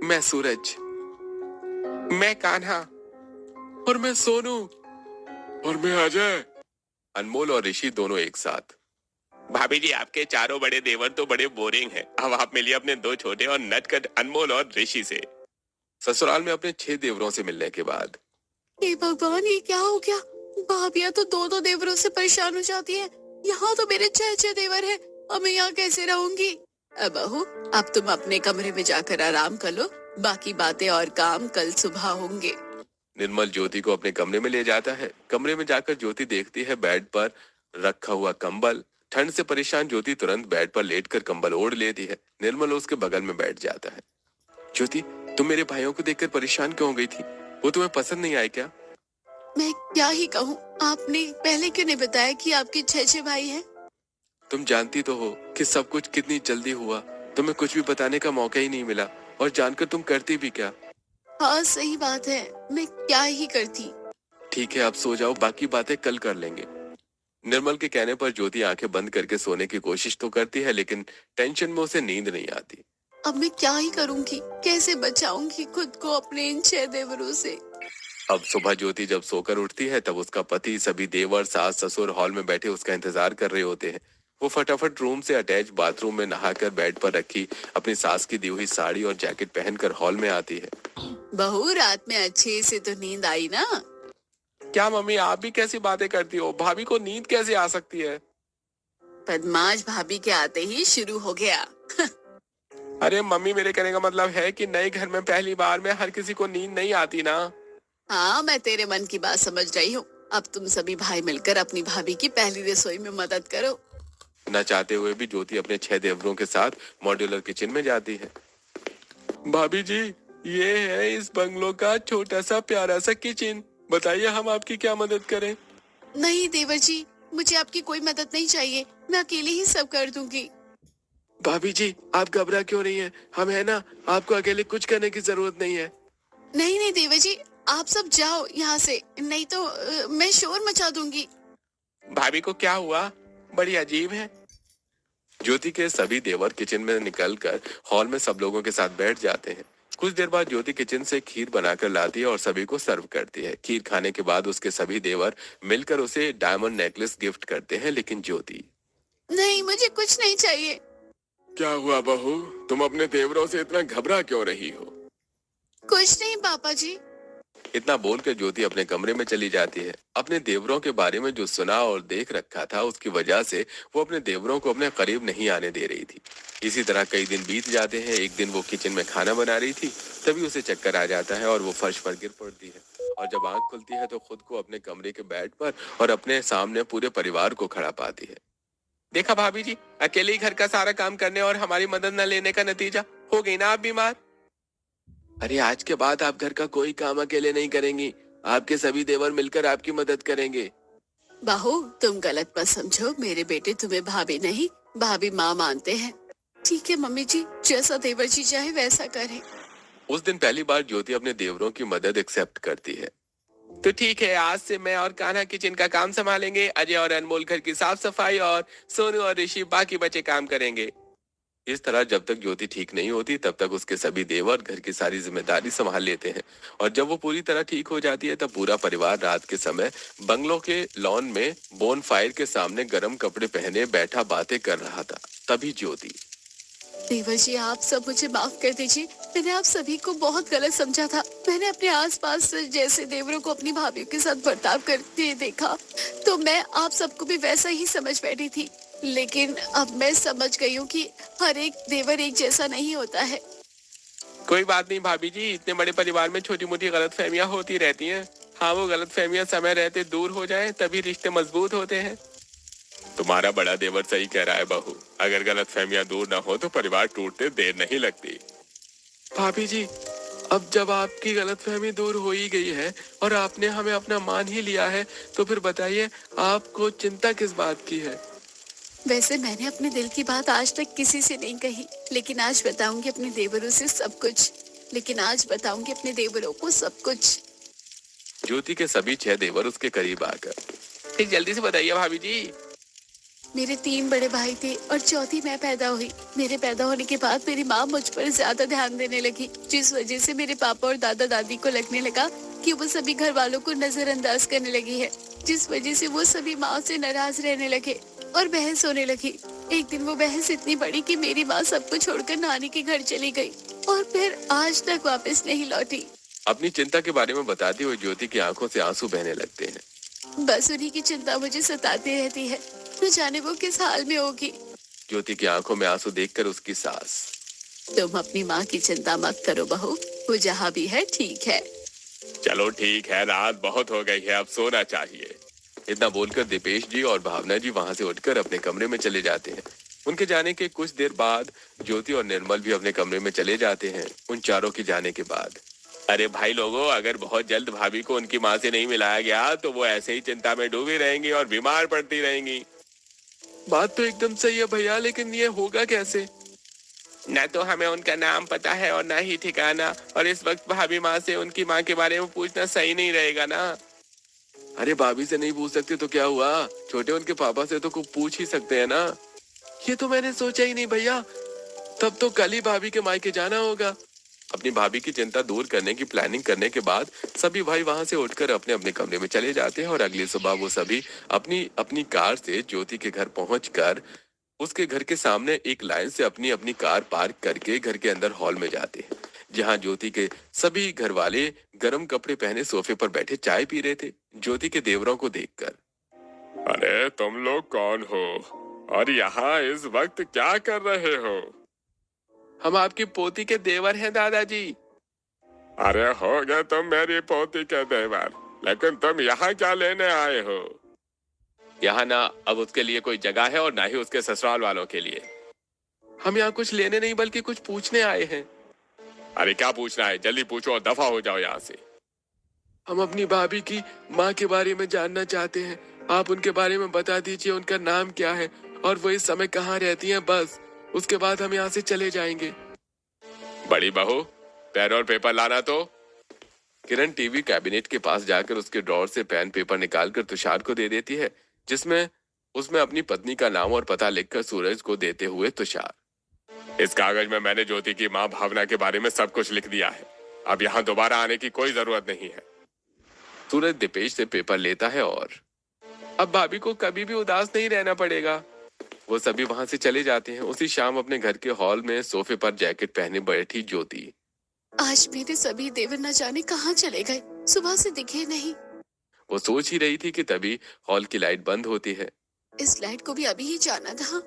मैं सूरज, मैं कान्हा और मैं सोनू और मैं अजय। अनमोल और ऋषि दोनों एक साथ। भाभी जी, आपके चारों बड़े देवर तो बड़े बोरिंग हैं। अब आप मिलिए अपने दो छोटे और नटखट अनमोल और ऋषि से। ससुराल में अपने 6 देवरों से मिलने के बाद। हे भगवान, ये क्या हो गया? भाभियां तो दो देवरों से परेशान हो जाती हैं। यहाँ तो मेरे 6 देवर हैं। अब मैं यहाँ कैसे रहूंगी? अब बहू, अब तुम अपने कमरे में जाकर आराम कर लो। बाकी बातें और काम कल सुबह होंगे। निर्मल ज्योति को अपने कमरे में ले जाता है। कमरे में जाकर ज्योति देखती है बेड पर रखा हुआ कंबल। ठंड से परेशान ज्योति तुरंत बेड पर लेटकर कंबल ओढ़ लेती है। निर्मल उसके बगल में बैठ जाता है। ज्योति, तुम मेरे भाइयों को देखकर परेशान क्यों हो गई थी? वो तुम्हें पसंद नहीं आए क्या? मैं क्या ही कहूँ, आपने पहले क्यों नहीं बताया कि आपके 6 भाई हैं? तुम जानती तो हो कि सब कुछ कितनी जल्दी हुआ। तुम्हें कुछ भी बताने का मौका ही नहीं मिला, और जानकर तुम करती भी क्या? हाँ, सही बात है। मैं क्या ही करती। ठीक है, अब सो जाओ, बाकी बातें कल कर लेंगे। निर्मल के कहने पर ज्योति आंखें बंद करके सोने की कोशिश तो करती है, लेकिन टेंशन में उसे नींद नहीं आती। अब मैं क्या ही करूंगी? कैसे बचाऊंगी खुद को अपने इन 6 देवरों से? अब सुबह ज्योति जब सोकर उठती है तब उसका पति, सभी देवर, सास ससुर हॉल में बैठे उसका इंतजार कर रहे होते हैं। वो फटाफट रूम से अटैच बाथरूम में नहाकर बेड पर रखी अपनी सास की दी हुई साड़ी और जैकेट पहनकर हॉल में आती है। बहू, रात में अच्छे से तो नींद आई ना? क्या मम्मी, आप भी कैसी बातें करती हो? भाभी को नींद कैसे आ सकती है? बदमाश भाभी के आते ही शुरू हो गया। अरे मम्मी, मेरे कहने का मतलब है कि नए घर में पहली बार में हर किसी को नींद नहीं आती ना। हाँ, मैं तेरे मन की बात समझ रही हूँ। अब तुम सभी भाई मिलकर अपनी भाभी की पहली रसोई में मदद करो। न चाहते हुए भी ज्योति अपने 6 देवरों के साथ मॉड्यूलर किचन में जाती है। भाभी जी, ये है इस बंगलो का छोटा सा प्यारा सा किचन। बताइए, हम आपकी क्या मदद करें? नहीं देवर जी, मुझे आपकी कोई मदद नहीं चाहिए। मैं अकेले ही सब कर दूंगी। भाभी जी, आप घबरा क्यों रही हैं? हम है ना, आपको अकेले कुछ करने की जरूरत नहीं है। नहीं नहीं देवर जी, आप सब जाओ यहाँ से, नहीं तो मैं शोर मचा दूंगी। भाभी को क्या हुआ? बड़ी अजीब है। ज्योति के सभी देवर किचन में निकलकर हॉल में सब लोगों के साथ बैठ जाते हैं। कुछ देर बाद ज्योति किचन से खीर बनाकर लाती है और सभी को सर्व करती है। खीर खाने के बाद उसके सभी देवर मिलकर उसे डायमंड नेकलेस गिफ्ट करते हैं, लेकिन ज्योति। नहीं, मुझे कुछ नहीं चाहिए। क्या हुआ बहू, तुम अपने देवरों से इतना घबरा क्यों रही हो? कुछ नहीं पापा जी। इतना बोलकर ज्योति अपने कमरे में चली जाती है। अपने देवरों के बारे में जो सुना और देख रखा था, उसकी वजह से वो अपने देवरों को अपने करीब नहीं आने दे रही थी। इसी तरह कई दिन बीत जाते हैं। एक दिन वो किचन में खाना बना रही थी, तभी उसे चक्कर आ जाता है और वो फर्श पर गिर पड़ती है। और जब आंख खुलती है तो खुद को अपने कमरे के बेड पर और अपने सामने पूरे परिवार को खड़ा पाती है। देखा भाभी जी, अकेले ही घर का सारा काम करने और हमारी मदद न लेने का नतीजा। हो गई ना आप बीमार? अरे, आज के बाद आप घर का कोई काम अकेले नहीं करेंगी। आपके सभी देवर मिलकर आपकी मदद करेंगे। बहू, तुम गलत मत समझो। मेरे बेटे तुम्हें भाभी नहीं, भाभी माँ मानते हैं। ठीक है मम्मी जी, जैसा देवर जी चाहे वैसा करें। उस दिन पहली बार ज्योति अपने देवरों की मदद एक्सेप्ट करती है। तो ठीक है, आज से मैं और कान्हा किचन का काम संभालेंगे। अजय और अनमोल घर की साफ सफाई और सोनू और ऋषि बाकी बचे काम करेंगे। इस तरह जब तक ज्योति ठीक नहीं होती तब तक उसके सभी देवर घर की सारी जिम्मेदारी संभाल लेते हैं। और जब वो पूरी तरह ठीक हो जाती है तब पूरा परिवार रात के समय बंगलो के लॉन में बोन फायर के सामने गर्म कपड़े पहने बैठा बातें कर रहा था। तभी ज्योति। देवर जी, आप सब मुझे माफ कर दीजिए। मैंने आप सभी को बहुत गलत समझा था। मैंने अपने आसपास जैसे देवरों को अपनी भाभीयों के साथ बर्ताव करते देखा तो मैं आप सबको भी वैसा ही समझ बैठी थी। लेकिन अब मैं समझ गई हूँ कि हर एक देवर एक जैसा नहीं होता है। कोई बात नहीं भाभी जी, इतने बड़े परिवार में छोटी मोटी गलतफहमियां होती रहती हैं। हाँ, वो गलतफहमियां समय रहते दूर हो जाएं, तभी रिश्ते मजबूत होते हैं। तुम्हारा बड़ा देवर सही कह रहा है बहू। अगर गलतफहमियां दूर ना हो तो परिवार टूटते देर नहीं लगती। भाभी जी, अब जब आपकी गलतफहमी दूर हो ही गई है और आपने हमें अपना मान ही लिया है, तो फिर बताइए, आपको चिंता किस बात की है? वैसे मैंने अपने दिल की बात आज तक किसी से नहीं कही, लेकिन आज बताऊंगी अपने देवरों से सब कुछ। लेकिन आज बताऊंगी अपने देवरों को सब कुछ। ज्योति के सभी 6 देवर उसके करीब आकर, जल्दी से बताइए भाभी जी। मेरे 3 बड़े भाई थे और चौथी मैं पैदा हुई। मेरे पैदा होने के बाद मेरी माँ मुझ पर ज्यादा ध्यान देने लगी, जिस वजह से मेरे पापा और दादा दादी को लगने लगा कि वो सभी घर वालों को नजरअंदाज करने लगी है, जिस वजह से वो सभी माँ से नाराज रहने लगे और बहस होने लगी। एक दिन वो बहस इतनी बड़ी कि मेरी माँ सबको छोड़कर नानी के घर चली गई और फिर आज तक वापस नहीं लौटी। अपनी चिंता के बारे में बताती हुई ज्योति की आंखों से आंसू बहने लगते हैं। बस उन्हीं की चिंता मुझे सताती रहती है, न जाने वो किस हाल में होगी। ज्योति की आंखों में आंसू देखकर उसकी सास, तुम अपनी माँ की चिंता मत करो बहू, वो जहाँ भी है ठीक है। चलो ठीक है, रात बहुत हो गई है, अब सोना चाहिए। इतना बोलकर दीपेश जी और भावना जी वहां से उठकर अपने कमरे में चले जाते हैं। उनके जाने के कुछ देर बाद ज्योति और निर्मल भी अपने कमरे में चले जाते हैं। उन चारों के जाने के बाद, अरे भाई लोगों, अगर बहुत जल्द भाभी को उनकी माँ से नहीं मिलाया गया तो वो ऐसे ही चिंता में डूबी रहेंगी और बीमार पड़ती रहेंगी। बात तो एकदम सही है भैया, लेकिन ये होगा कैसे? न तो हमें उनका नाम पता है और न ही ठिकाना, और इस वक्त भाभी माँ से उनकी माँ के बारे में पूछना सही नहीं रहेगा ना। अरे भाभी से नहीं पूछ सकते तो क्या हुआ, छोटे उनके पापा से तो कुछ पूछ ही सकते हैं ना। ये तो मैंने सोचा ही नहीं भैया, तब तो कल ही भाभी के मायके जाना होगा। अपनी भाभी की चिंता दूर करने की प्लानिंग करने के बाद सभी भाई वहां से उठकर अपने अपने कमरे में चले जाते हैं और अगली सुबह वो सभी अपनी अपनी कार से ज्योति के घर पहुंचकर उसके घर के सामने एक लाइन से अपनी अपनी कार पार्क करके घर के अंदर हॉल में जाते हैं, जहां ज्योति के सभी घर वाले गर्म कपड़े पहने सोफे पर बैठे चाय पी रहे थे। ज्योति के देवरों को देखकर, अरे तुम लोग कौन हो और यहाँ इस वक्त क्या कर रहे हो? हम आपकी पोती के देवर हैं दादाजी। अरे हो गए तुम मेरी पोती के देवर, लेकिन तुम यहाँ क्या लेने आए हो? यहाँ ना अब उसके लिए कोई जगह है और ना ही उसके ससुराल वालों के लिए। हम यहाँ कुछ लेने नहीं बल्कि कुछ पूछने आए हैं। अरे क्या पूछना है, जल्दी पूछो और दफा हो जाओ यहाँ से। हम अपनी भाभी की माँ के बारे में जानना चाहते हैं, आप उनके बारे में बता दीजिए, उनका नाम क्या है और वो इस समय कहाँ रहती हैं, बस उसके बाद हम यहाँ से चले जाएंगे। बड़ी बहू, पेन और पेपर लाना। तो किरण टीवी कैबिनेट के पास जाकर उसके ड्रॉर से पेन पेपर निकालकर तुषार को दे देती है, जिसमें उसमें अपनी पत्नी का नाम और पता लिखकर सूरज को देते हुए तुषार, इस कागज में मैंने ज्योति की माँ भावना के बारे में सब कुछ लिख दिया है, अब यहाँ दोबारा आने की कोई जरूरत नहीं है। सूरज दीपेश से पेपर लेता है और अब भाभी को कभी भी उदास नहीं रहना पड़ेगा। वो सभी वहां से चले जाते हैं। उसी शाम अपने घर के हॉल में सोफे पर जैकेट पहने बैठी ज्योति, आज मेरे सभी देवर न जाने कहाँ चले गए, सुबह से दिखे नहीं। वो सोच ही रही थी कि तभी हॉल की लाइट बंद होती है। इस लाइट को भी अभी ही जाना था।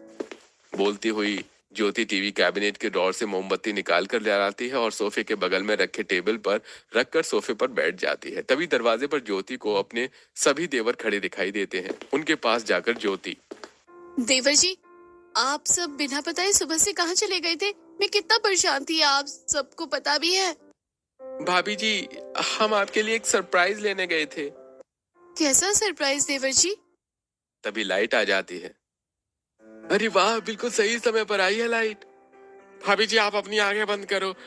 बोलती हुई ज्योति टीवी कैबिनेट के ड्रॉर से मोमबत्ती निकाल कर ले आती है और सोफे के बगल में रखे टेबल पर रखकर सोफे पर बैठ जाती है। तभी दरवाजे पर ज्योति को अपने सभी देवर खड़े दिखाई देते हैं। उनके पास जाकर ज्योति, देवर जी, आप सब बिना बताए सुबह से कहाँ चले गए थे? मैं कितना परेशान थी, आप सबको पता भी है। भाभी जी, हम आपके लिए एक सरप्राइज लेने गए थे। कैसा सरप्राइज देवर जी? तभी लाइट आ जाती है। अरे वाह, बिल्कुल सही समय पर आई है लाइट। भाभी जी, आप अपनी आंखें बंद करो